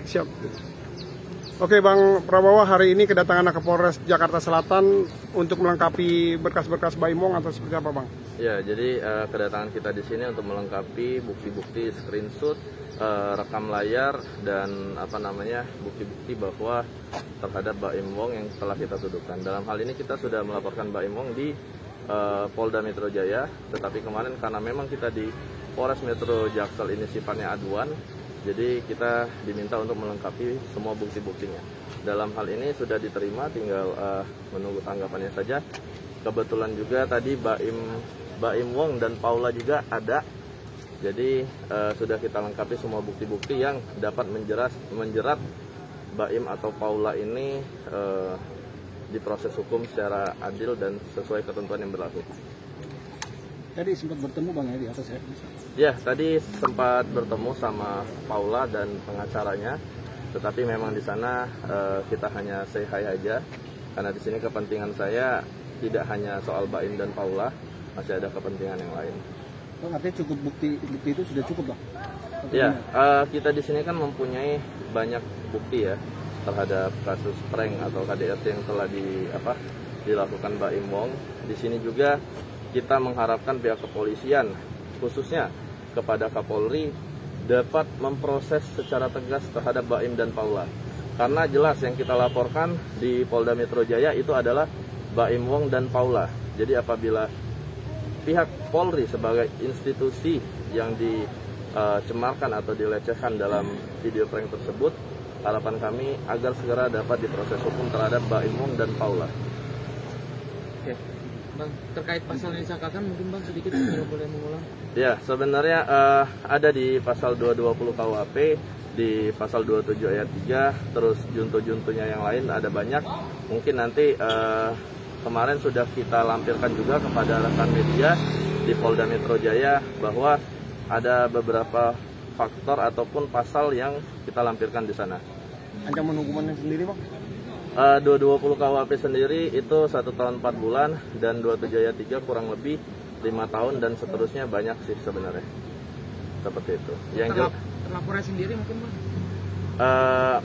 Siap. Oke Bang Prabowo, hari ini kedatangan Kapolres Jakarta Selatan untuk melengkapi berkas-berkas Baim Wong atau seperti apa Bang? Ya, jadi kedatangan kita di sini untuk melengkapi bukti-bukti screenshot, rekam layar dan bukti-bukti bahwa terhadap Baim Wong yang telah kita tuduhkan. Dalam hal ini kita sudah melaporkan Baim Wong di Polda Metro Jaya, tetapi kemarin karena memang kita di Polres Metro Jaksel ini sifatnya aduan, jadi kita diminta untuk melengkapi semua bukti-buktinya. Dalam hal ini sudah diterima, tinggal menunggu tanggapannya saja. Kebetulan juga tadi Baim Wong dan Paula juga ada. Jadi sudah kita lengkapi semua bukti-bukti yang dapat menjerat Baim atau Paula ini diproses hukum secara adil dan sesuai ketentuan yang berlaku. Tadi sempat bertemu Bang ya di atas ya? Ya, tadi sempat bertemu sama Paula dan pengacaranya, tetapi memang di sana kita hanya say hi aja, karena di sini kepentingan saya tidak hanya soal Baim dan Paula, masih ada kepentingan yang lain. Bang, artinya cukup bukti itu sudah cukup Bang? Ya, kita di sini kan mempunyai banyak bukti ya terhadap kasus prank atau KDRT yang telah dilakukan Baim Wong. Di sini juga kita mengharapkan pihak kepolisian, khususnya kepada Kapolri, dapat memproses secara tegas terhadap Baim dan Paula. Karena jelas yang kita laporkan di Polda Metro Jaya itu adalah Baim Wong dan Paula. Jadi apabila pihak Polri sebagai institusi yang dicemarkan atau dilecehkan dalam video prank tersebut, harapan kami agar segera dapat diproses hukum terhadap Baim Wong dan Paula. Oke. Bang, terkait pasal yang disangkakan mungkin Bang sedikit boleh mengulang? Ya, sebenarnya ada di pasal 220 KUHP, di pasal 27 ayat 3, terus junto-juntunya yang lain ada banyak. Mungkin nanti kemarin sudah kita lampirkan juga kepada rekan media di Polda Metro Jaya bahwa ada beberapa faktor ataupun pasal yang kita lampirkan di sana. Ancaman hukumannya sendiri Bang? 220 KUHP sendiri itu 1 tahun 4 bulan dan 27 ayat 3 kurang lebih 5 tahun dan seterusnya banyak sih sebenarnya. Seperti itu. Yang pelapornya sendiri mungkin Bang?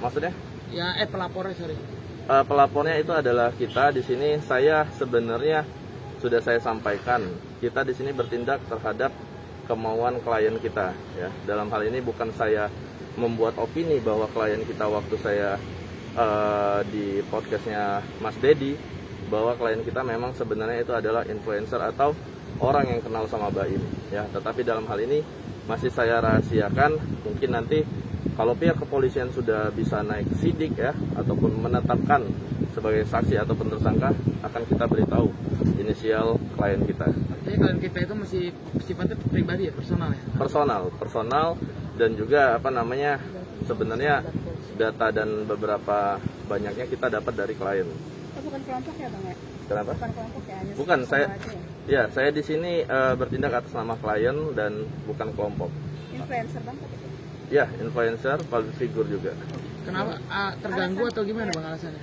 Maksudnya? Ya, pelapornya sorry. Pelapornya itu adalah kita di sini. Saya sebenarnya sudah saya sampaikan, kita di sini bertindak terhadap kemauan klien kita ya. Dalam hal ini bukan saya membuat opini bahwa klien kita waktu saya di podcastnya Mas Dedi bahwa klien kita memang sebenarnya itu adalah influencer atau orang yang kenal sama Baim ya, tetapi dalam hal ini masih saya rahasiakan. Mungkin nanti kalau pihak kepolisian sudah bisa naik sidik ya ataupun menetapkan sebagai saksi atau tersangka, akan kita beritahu inisial klien kita. Artinya klien kita itu masih sifatnya pribadi ya, personal ya? Personal dan juga sebenarnya data dan beberapa banyaknya kita dapat dari klien. Bukan kelompok ya Bang ya? Kenapa? Bukan kelompok ya? Bukan, saya ya? Saya di sini bertindak atas nama klien dan bukan kelompok. Influencer Bang tapi itu? Ya, influencer, public figure juga. Kenapa? Terganggu atau gimana Bang alasannya?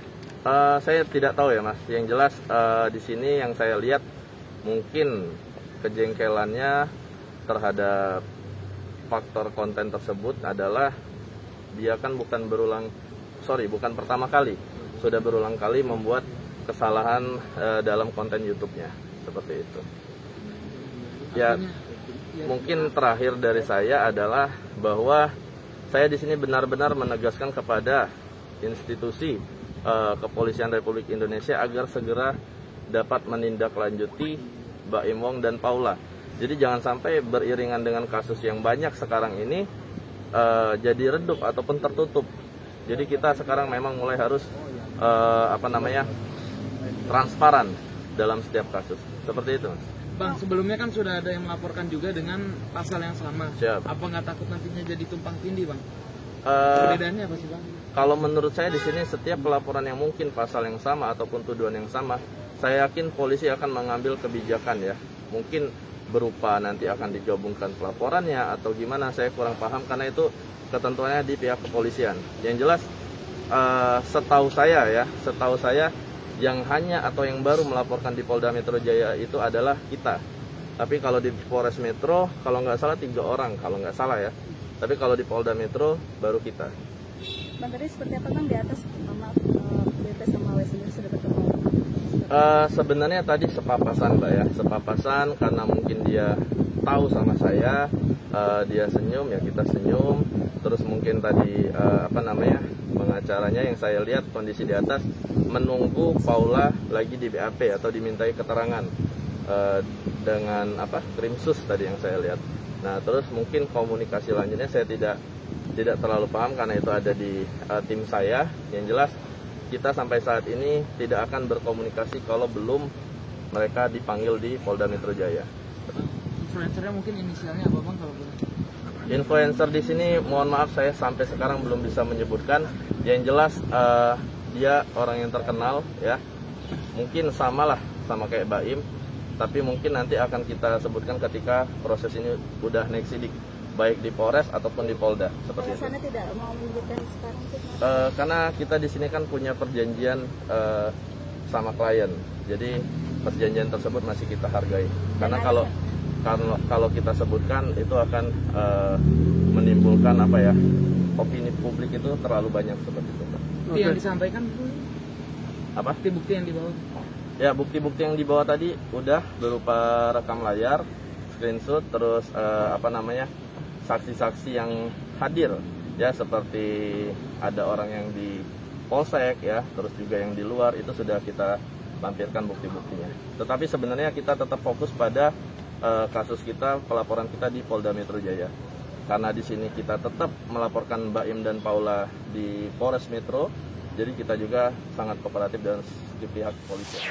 Saya tidak tahu ya Mas. Yang jelas di sini yang saya lihat mungkin kejengkelannya terhadap faktor konten tersebut adalah dia kan bukan pertama kali, sudah berulang kali membuat kesalahan dalam konten YouTube-nya seperti itu. Ya, mungkin terakhir dari saya adalah bahwa saya di sini benar-benar menegaskan kepada institusi Kepolisian Republik Indonesia agar segera dapat menindaklanjuti Baim Wong dan Paula. Jadi jangan sampai beriringan dengan kasus yang banyak sekarang ini jadi redup ataupun tertutup. Jadi kita sekarang memang mulai harus transparan dalam setiap kasus. Seperti itu, Mas. Bang, sebelumnya kan sudah ada yang melaporkan juga dengan pasal yang sama. Siap. Apa nggak takut nantinya jadi tumpang tindih, Bang? Perbedaannya apa sih, Bang? Kalau menurut saya di sini setiap pelaporan yang mungkin pasal yang sama ataupun tuduhan yang sama, saya yakin polisi akan mengambil kebijakan ya. Mungkin berupa nanti akan digabungkan pelaporannya atau gimana, saya kurang paham karena itu ketentuannya di pihak kepolisian. Yang jelas setahu saya yang hanya atau yang baru melaporkan di Polda Metro Jaya itu adalah kita. Tapi kalau di Polres Metro kalau nggak salah 3 orang kalau nggak salah ya. Tapi kalau di Polda Metro baru kita. Bang, tadi seperti apa Bang di atas, maaf, BP sama W sendiri sudah bertemu? Sebenarnya tadi sepapasan Mbak ya, sepapasan karena mungkin dia tahu sama saya, dia senyum ya kita senyum, terus mungkin tadi pengacaranya yang saya lihat kondisi di atas menunggu Paula lagi di BAP atau dimintai keterangan dengan krimsus tadi yang saya lihat. Nah terus mungkin komunikasi lanjutnya saya tidak terlalu paham karena itu ada di tim saya. Yang jelas kita sampai saat ini tidak akan berkomunikasi kalau belum mereka dipanggil di Polda Metro Jaya. Influencernya mungkin inisialnya apa Bang kalau boleh? Influencer di sini mohon maaf saya sampai sekarang belum bisa menyebutkan. Yang jelas dia orang yang terkenal ya. Mungkin sama kayak Baim, tapi mungkin nanti akan kita sebutkan ketika proses ini udah naik sidik, baik di Polres ataupun di Polda seperti itu. Alasannya tidak mau menyebutkan sekarang sih? Karena kita di sini kan punya perjanjian sama klien, jadi perjanjian tersebut masih kita hargai. Karena kalau kita sebutkan itu akan menimbulkan opini publik itu terlalu banyak seperti itu. Bukti yang disampaikan Apa? Bukti yang dibawa. Ya bukti-bukti yang dibawa tadi udah berupa rekam layar, screenshot, terus saksi-saksi yang hadir ya seperti ada orang yang di polsek ya, terus juga yang di luar itu sudah kita lampirkan bukti-buktinya. Tetapi sebenarnya kita tetap fokus pada kasus kita, pelaporan kita di Polda Metro Jaya. Karena di sini kita tetap melaporkan Baim dan Paula di Polres Metro, jadi kita juga sangat kooperatif dengan pihak polisi.